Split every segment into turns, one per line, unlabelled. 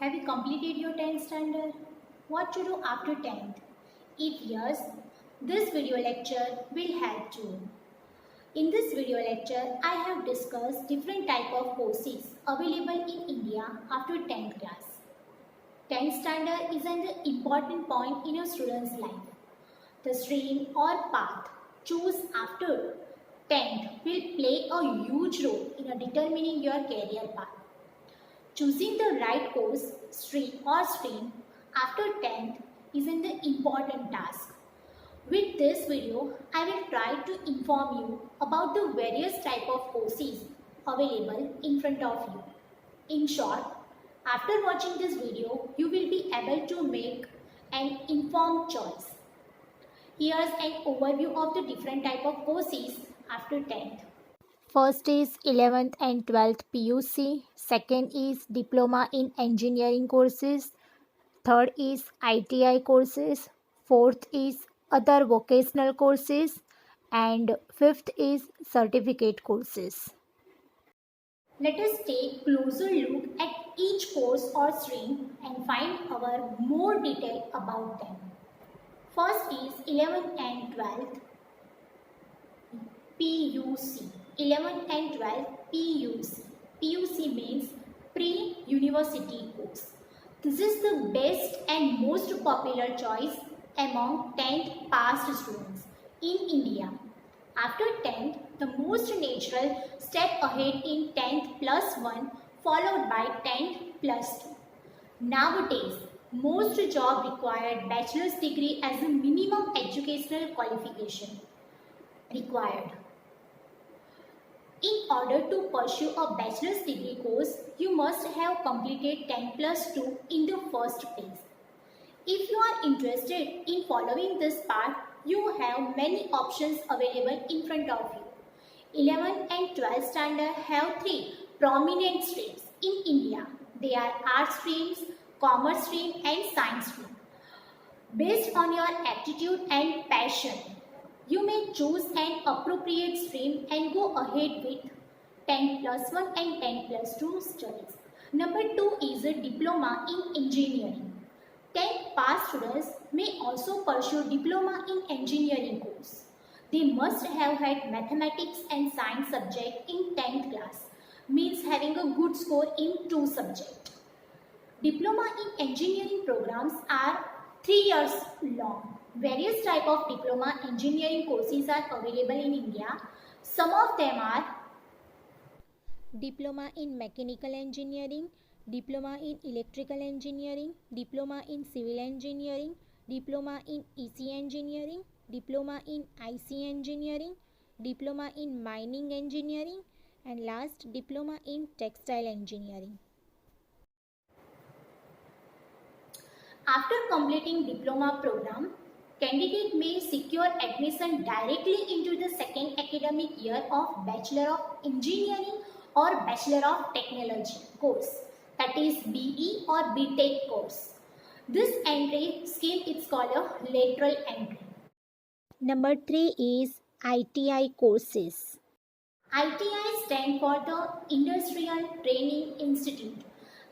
Have you completed your 10th standard? What to do after 10th? If yes, this video lecture will help you. In this video lecture, I have discussed different type of courses available in India after 10th class. 10th standard is an important point in a student's life. The stream or path choose after 10th will play a huge role in determining your career path. Choosing the right course, stream after 10th is an important task. With this video, I will try to inform you about the various type of courses available in front of you. In short, after watching this video, you will be able to make an informed choice. Here's an overview of the different type of courses after 10th.
First is 11th and 12th PUC. Second is Diploma in Engineering courses. Third is ITI courses. Fourth is other vocational courses. And fifth is certificate courses.
Let us take closer look at each course or stream and find out more detail about them. First is 11th and 12th PUC. 11th and 12th PUC. PUC means pre-university course. This is the best and most popular choice among 10th passed students in India. After 10th, the most natural step ahead in 10th plus 1 followed by 10th plus 2. Nowadays, most jobs require bachelor's degree as a minimum educational qualification required. In order to pursue a bachelor's degree course, you must have completed 10 plus 2 in the first phase. If you are interested in following this path, you have many options available in front of you. 11th and 12th standard have three prominent streams in India. They are arts streams, commerce stream and science stream. Based on your aptitude and passion, you may choose an appropriate stream and go ahead with 10 plus 1 and 10 plus 2 studies. Number 2 is a diploma in engineering. 10th pass students may also pursue diploma in engineering course. They must have had mathematics and science subject in 10th class, means having a good score in 2 subjects. Diploma in engineering programs are 3 years long. Various type of diploma engineering courses are available in India. Some of them are
Diploma in Mechanical Engineering, Diploma in Electrical Engineering, Diploma in Civil Engineering, Diploma in EC Engineering, Diploma in IC Engineering, Diploma in Mining Engineering, and last Diploma in Textile Engineering.
After completing diploma program, candidate may secure admission directly into the second academic year of Bachelor of Engineering or Bachelor of Technology course, that is BE or BTech course. This entry scheme is called a lateral entry.
Number 3 is ITI courses.
ITI stand for the Industrial Training Institute.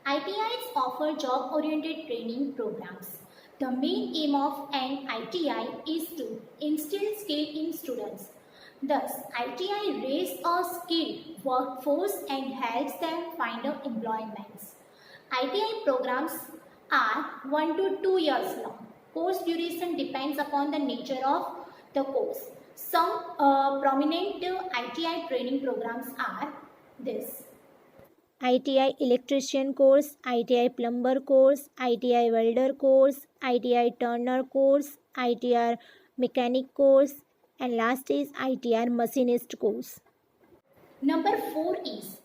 ITIs offer job-oriented training programs. The main aim of an ITI is to instill skill in students. Thus, ITI raises a skilled workforce and helps them find employment. ITI programs are 1 to 2 years long. Course duration depends upon the nature of the course. Some prominent ITI training programs are this:
ITI Electrician course, ITI Plumber course, ITI Welder course, ITI Turner course, ITI Mechanic course, and last is ITI Machinist course.
Number 4 is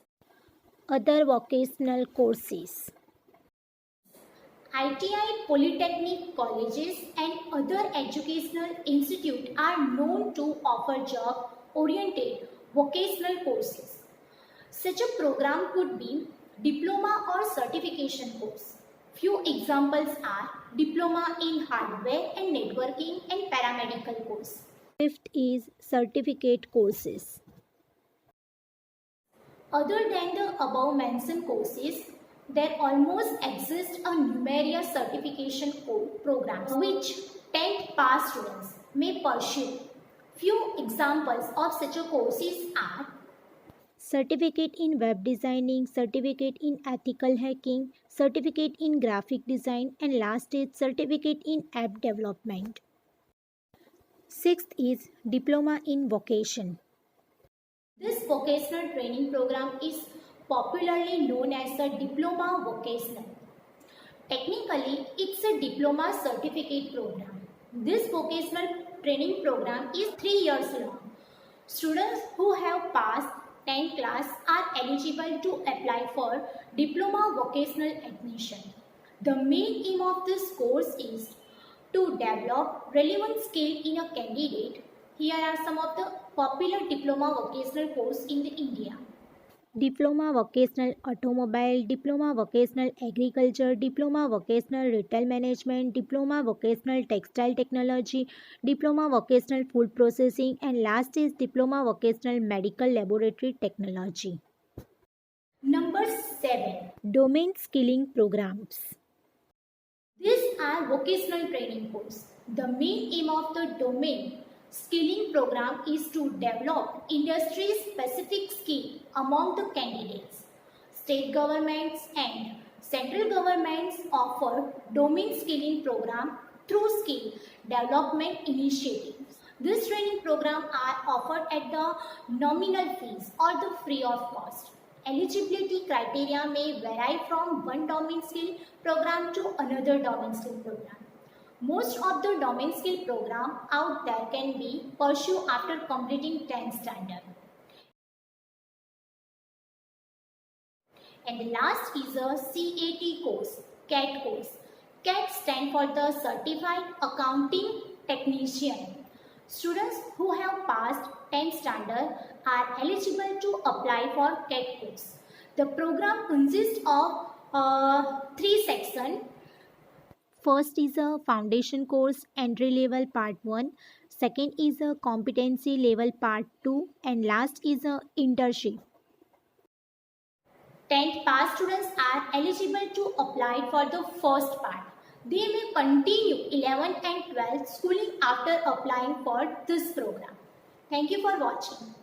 Other vocational courses.
ITI polytechnic colleges and other educational institutes are known to offer job-oriented vocational courses. Such a program could be diploma or certification course. Few examples are diploma in hardware and networking and paramedical course.
Fifth is certificate courses.
Other than the above mentioned courses, There almost exists a numerous certification programs which 10th pass students may pursue. Few examples of such a courses are
Certificate in web designing, certificate in ethical hacking, certificate in graphic design, and last is certificate in app development. Sixth is diploma in vocation.
this vocational training program is popularly known as the diploma vocational. Technically, it's a diploma certificate program. This vocational training program is 3 years long. Students who have passed 10th class are eligible to apply for diploma vocational admission. The main aim of this course is to develop relevant skill in a candidate. Here are some of the popular diploma vocational course in India.
Diploma vocational automobile, diploma vocational agriculture, diploma vocational retail management, diploma vocational textile technology, diploma vocational food processing, and last is diploma vocational medical laboratory technology.
Number 7.
Domain skilling programs.
These are vocational training course. The main aim of the domain skilling program is to develop industry-specific skill among the candidates. State governments and central governments offer domain skilling program through skill development initiatives. This training program are offered at the nominal fees or the free of cost. Eligibility criteria may vary from one domain skill program to another domain skill program. Most of the domain skill program out there can be pursued after completing 10th standard. And the last is a CAT course, CAT course. CAT stands for the Certified Accounting Technician. Students who have passed 10th standard are eligible to apply for CAT course. The program consists of 3 sections.
First is a foundation course entry level part 1, second is a competency level part 2, and last is a internship.
10th pass students are eligible to apply for the first part. They may continue 11th and 12th schooling after applying for this program. Thank you for watching.